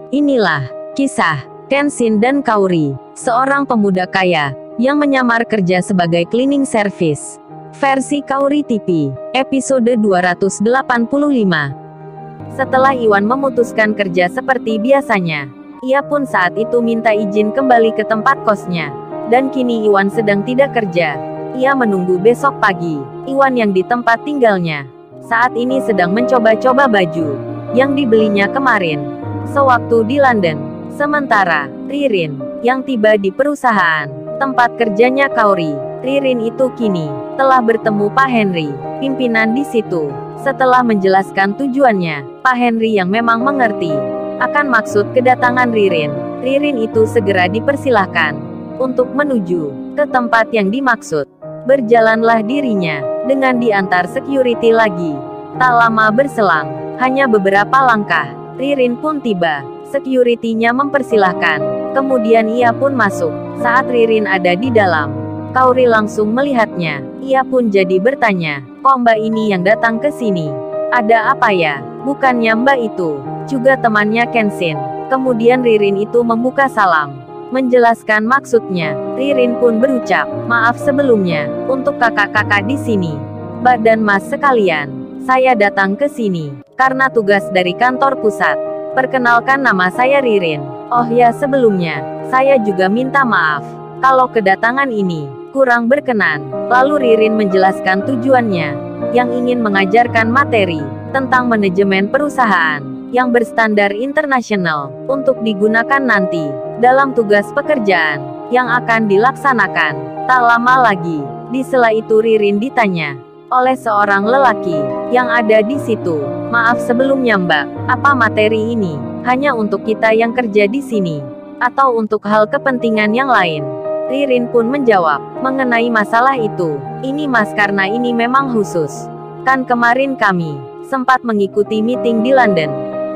Inilah kisah Kenshin dan Kaori, seorang pemuda kaya yang menyamar kerja sebagai cleaning service. Versi Kaori TV, episode 285. Setelah Iwan memutuskan kerja seperti biasanya, ia pun saat itu minta izin kembali ke tempat kosnya. Dan kini Iwan sedang tidak kerja. Ia menunggu besok pagi. Iwan yang di tempat tinggalnya saat ini sedang mencoba-coba baju yang dibelinya kemarin sewaktu di London. Sementara Ririn yang tiba di perusahaan tempat kerjanya Kaori. Ririn itu kini telah bertemu Pak Henry, pimpinan di situ. Setelah menjelaskan tujuannya, Pak Henry yang memang mengerti akan maksud kedatangan Ririn. Ririn itu segera dipersilahkan untuk menuju ke tempat yang dimaksud. Berjalanlah dirinya dengan diantar security lagi. Tak lama berselang, hanya beberapa langkah, Ririn pun tiba. Security-nya mempersilahkan. Kemudian ia pun masuk. Saat Ririn ada di dalam, Kaori langsung melihatnya. Ia pun jadi bertanya, "Kok Mbak ini yang datang ke sini? Ada apa ya?" "Bukannya Mbak itu juga temannya Kenshin?" Kemudian Ririn itu membuka salam, menjelaskan maksudnya. Ririn pun berucap, "Maaf sebelumnya, untuk kakak-kakak di sini. Mbak dan Mas sekalian, saya datang ke sini karena tugas dari kantor pusat. Perkenalkan, nama saya Ririn. Oh ya, sebelumnya, saya juga minta maaf kalau kedatangan ini kurang berkenan." Lalu Ririn menjelaskan tujuannya, yang ingin mengajarkan materi tentang manajemen perusahaan yang berstandar internasional untuk digunakan nanti dalam tugas pekerjaan yang akan dilaksanakan. Tak lama lagi, di sela itu Ririn ditanya oleh seorang lelaki yang ada di situ, "Maaf sebelumnya Mbak, apa materi ini hanya untuk kita yang kerja di sini, atau untuk hal kepentingan yang lain?" Ririn pun menjawab, "Mengenai masalah itu, ini Mas, karena ini memang khusus. Kan kemarin kami sempat mengikuti meeting di London.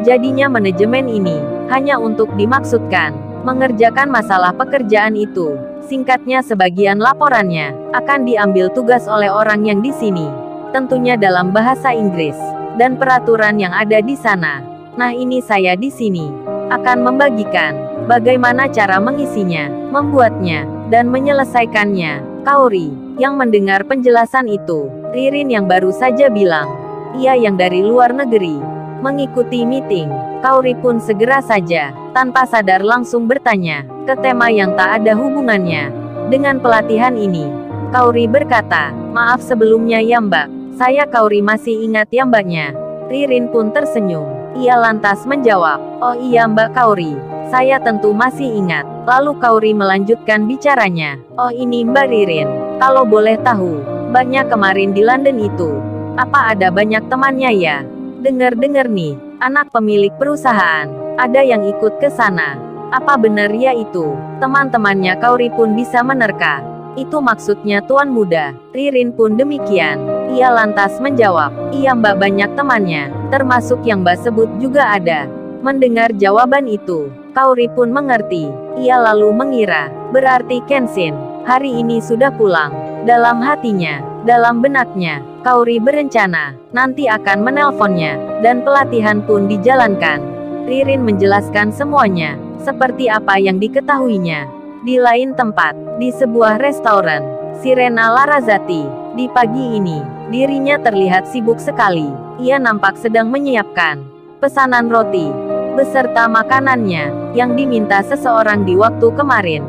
Jadinya manajemen ini hanya untuk dimaksudkan mengerjakan masalah pekerjaan itu. Singkatnya, sebagian laporannya akan diambil tugas oleh orang yang di sini, tentunya dalam bahasa Inggris dan peraturan yang ada di sana. Nah, ini saya di sini akan membagikan bagaimana cara mengisinya, membuatnya, dan menyelesaikannya." Kaori yang mendengar penjelasan itu, Ririn yang baru saja bilang ia yang dari luar negeri mengikuti meeting. Kaori pun segera saja, tanpa sadar langsung bertanya ke tema yang tak ada hubungannya dengan pelatihan ini. Kaori berkata, "Maaf sebelumnya ya Mbak, saya Kaori, masih ingat ya Mbaknya?" Ririn pun tersenyum. Ia lantas menjawab, "Oh iya Mbak Kaori, saya tentu masih ingat." Lalu Kaori melanjutkan bicaranya, "Oh ini Mbak Ririn, kalau boleh tahu, Mbaknya kemarin di London itu, apa ada banyak temannya ya? Dengar-dengar nih, anak pemilik perusahaan ada yang ikut ke sana. Apa benar ya itu?" Teman-temannya Kaori pun bisa menerka. "Itu maksudnya Tuan Muda." Ririn pun demikian. Ia lantas menjawab, "Iya Mbak, banyak temannya, termasuk yang Mbak sebut juga ada." Mendengar jawaban itu, Kaori pun mengerti. Ia lalu mengira, berarti Kenshin hari ini sudah pulang. Dalam hatinya, dalam benaknya, Kaori berencana nanti akan menelponnya, dan pelatihan pun dijalankan. Ririn menjelaskan semuanya, seperti apa yang diketahuinya. Di lain tempat, di sebuah restoran, Sirena Larrazati, di pagi ini, dirinya terlihat sibuk sekali. Ia nampak sedang menyiapkan pesanan roti beserta makanannya yang diminta seseorang di waktu kemarin.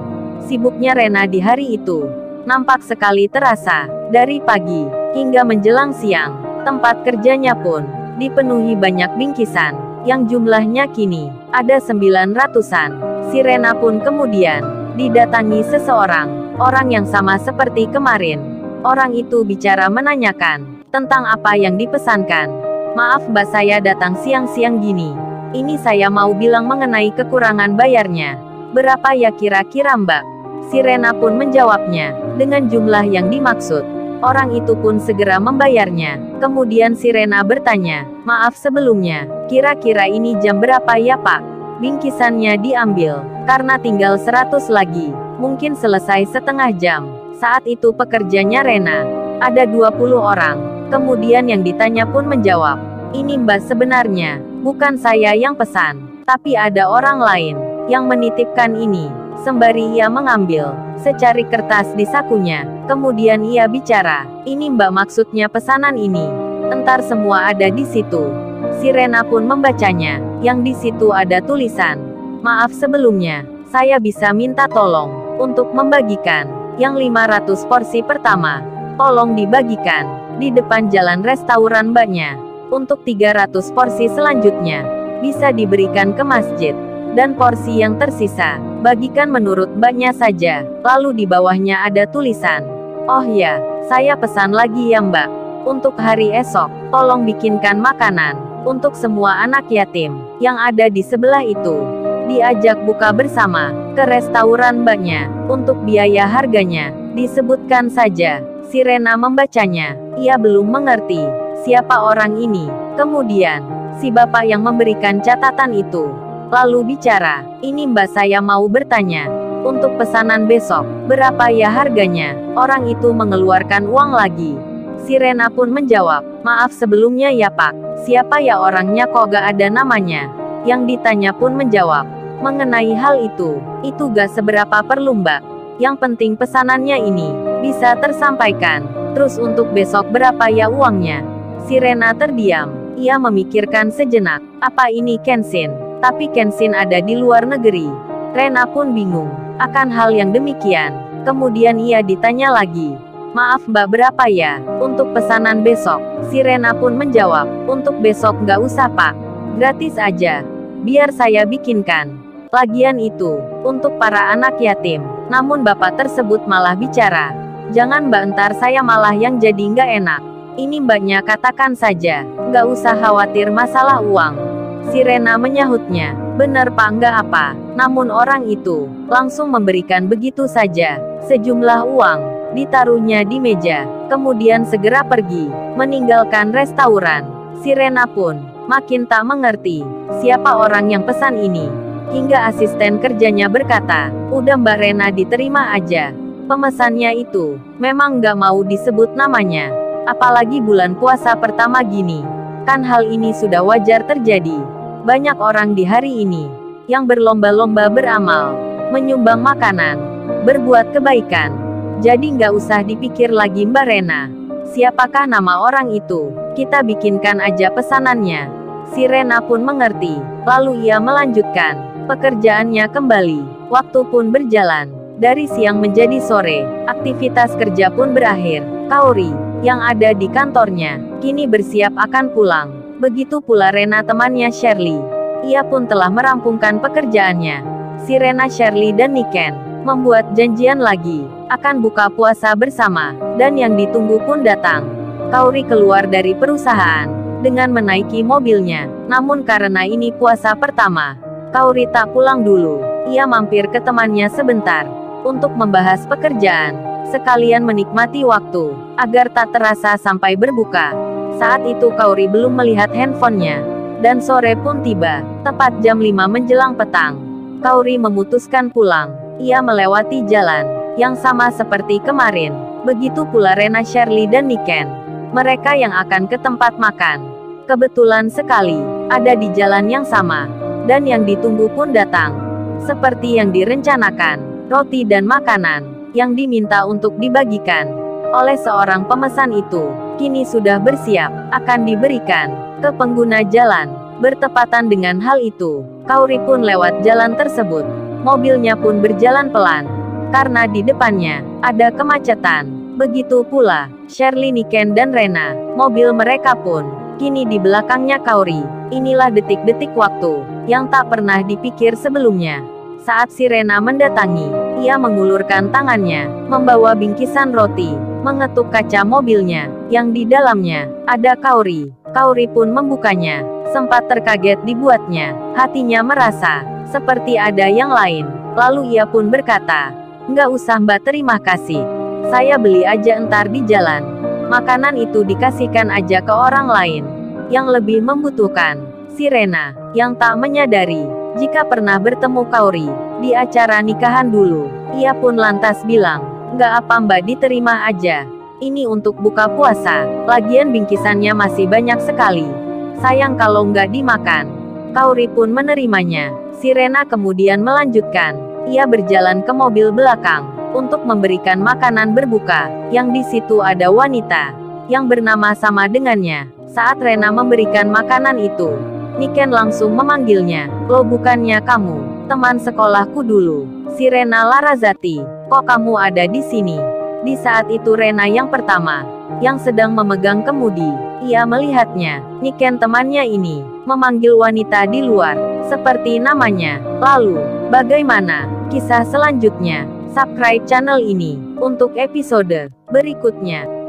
Sibuknya Rena di hari itu nampak sekali terasa. Dari pagi hingga menjelang siang, tempat kerjanya pun dipenuhi banyak bingkisan yang jumlahnya kini ada 900-an. Sirena pun kemudian didatangi seseorang, orang yang sama seperti kemarin. Orang itu bicara menanyakan tentang apa yang dipesankan. "Maaf Mbak, saya datang siang-siang gini. Ini saya mau bilang mengenai kekurangan bayarnya. Berapa ya kira-kira Mbak?" Sirena pun menjawabnya dengan jumlah yang dimaksud. Orang itu pun segera membayarnya. Kemudian Sirena bertanya, "Maaf sebelumnya, kira-kira ini jam berapa ya Pak?" Bingkisannya diambil, karena tinggal 100 lagi. Mungkin selesai setengah jam. Saat itu pekerjanya Rena ada 20 orang. Kemudian yang ditanya pun menjawab, "Ini Mbak, sebenarnya bukan saya yang pesan, Tapi ada orang lain yang menitipkan ini. Sembari ia mengambil secari kertas di sakunya, kemudian ia bicara, "Ini Mbak, maksudnya pesanan ini. Entar semua ada di situ." Si Rena pun membacanya, yang di situ ada tulisan, "Maaf sebelumnya, saya bisa minta tolong untuk membagikan yang 500 porsi pertama. Tolong dibagikan di depan jalan restoran Mbaknya. Untuk 300 porsi selanjutnya bisa diberikan ke masjid. Dan porsi yang tersisa, bagikan menurut Mbaknya saja." Lalu di bawahnya ada tulisan, "Oh ya, saya pesan lagi ya Mbak. Untuk hari esok, tolong bikinkan makanan untuk semua anak yatim yang ada di sebelah itu. Diajak buka bersama ke restoran Mbaknya. Untuk biaya harganya, disebutkan saja." Si Rena membacanya. Ia belum mengerti siapa orang ini. Kemudian, si bapak yang memberikan catatan itu lalu bicara, "Ini Mbak, saya mau bertanya. Untuk pesanan besok, berapa ya harganya?" Orang itu mengeluarkan uang lagi. Si Rena pun menjawab, "Maaf sebelumnya ya Pak. Siapa ya orangnya, kok gak ada namanya?" Yang ditanya pun menjawab, "Mengenai hal itu gak seberapa perlu Mbak. Yang penting pesanannya ini bisa tersampaikan. Terus untuk besok berapa ya uangnya?" Si Rena terdiam. Ia memikirkan sejenak, apa ini Kenshin? Tapi Kenshin ada di luar negeri. Rena pun bingung akan hal yang demikian. Kemudian ia ditanya lagi, "Maaf Mbak, berapa ya untuk pesanan besok?" Si Rena pun menjawab, "Untuk besok nggak usah Pak. Gratis aja. Biar saya bikinkan. Lagian itu untuk para anak yatim." Namun bapak tersebut malah bicara, "Jangan Mbak, ntar saya malah yang jadi nggak enak. Ini Mbaknya katakan saja, nggak usah khawatir masalah uang." Si Rena menyahutnya, "Bener Pak, nggak apa." Namun orang itu langsung memberikan begitu saja sejumlah uang, ditaruhnya di meja, kemudian segera pergi, meninggalkan restoran. Si Rena pun makin tak mengerti siapa orang yang pesan ini. Hingga asisten kerjanya berkata, "Udah Mbak Rena, diterima aja. Pemesannya itu memang nggak mau disebut namanya. Apalagi bulan puasa pertama gini. Kan hal ini sudah wajar terjadi. Banyak orang di hari ini yang berlomba-lomba beramal, menyumbang makanan, berbuat kebaikan. Jadi nggak usah dipikir lagi Mbak Rena. Siapakah nama orang itu? Kita bikinkan aja pesanannya." Si Rena pun mengerti. Lalu ia melanjutkan pekerjaannya kembali. Waktu pun berjalan. Dari siang menjadi sore, aktivitas kerja pun berakhir. Kaori yang ada di kantornya kini bersiap akan pulang. Begitu pula Rena, temannya Shirley. Ia pun telah merampungkan pekerjaannya. Si Rena, Shirley dan Niken membuat janjian lagi akan buka puasa bersama, dan yang ditunggu pun datang. Kaori keluar dari perusahaan dengan menaiki mobilnya. Namun karena ini puasa pertama, Kaori tak pulang dulu. Ia mampir ke temannya sebentar untuk membahas pekerjaan, sekalian menikmati waktu agar tak terasa sampai berbuka. Saat itu Kaori belum melihat handphonenya, dan sore pun tiba, tepat jam 5 menjelang petang. Kaori memutuskan pulang. Ia melewati jalan yang sama seperti kemarin. Begitu pula Rena, Shirley dan Niken. Mereka yang akan ke tempat makan. Kebetulan sekali, ada di jalan yang sama. Dan yang ditunggu pun datang. Seperti yang direncanakan, roti dan makanan yang diminta untuk dibagikan oleh seorang pemesan itu, kini sudah bersiap, akan diberikan ke pengguna jalan. Bertepatan dengan hal itu, Kaori pun lewat jalan tersebut. Mobilnya pun berjalan pelan, karena di depannya ada kemacetan. Begitu pula Shirley, Niken dan Rena. Mobil mereka pun kini di belakangnya Kaori. Inilah detik-detik waktu yang tak pernah dipikir sebelumnya. Saat si Rena mendatangi, ia mengulurkan tangannya, membawa bingkisan roti, mengetuk kaca mobilnya, yang di dalamnya ada Kaori. Kaori pun membukanya. Sempat terkaget dibuatnya. Hatinya merasa seperti ada yang lain. Lalu ia pun berkata, "Nggak usah Mbak, terima kasih. Saya beli aja entar di jalan. Makanan itu dikasihkan aja ke orang lain yang lebih membutuhkan." Si Rena, yang tak menyadari jika pernah bertemu Kaori di acara nikahan dulu, ia pun lantas bilang, "Nggak apa Mbak, diterima aja. Ini untuk buka puasa. Lagian bingkisannya masih banyak sekali. Sayang kalau nggak dimakan." Kaori pun menerimanya. Si Rena kemudian melanjutkan. Ia berjalan ke mobil belakang untuk memberikan makanan berbuka, yang di situ ada wanita yang bernama sama dengannya. Saat Rena memberikan makanan itu, Niken langsung memanggilnya. Lo bukannya kamu, teman sekolahku dulu, si Rena Larrazati. Kok kamu ada di sini? Di saat itu Rena yang pertama, yang sedang memegang kemudi, ia melihatnya. Niken temannya ini, memanggil wanita di luar, seperti namanya. Lalu, bagaimana kisah selanjutnya? Subscribe channel ini, untuk episode berikutnya.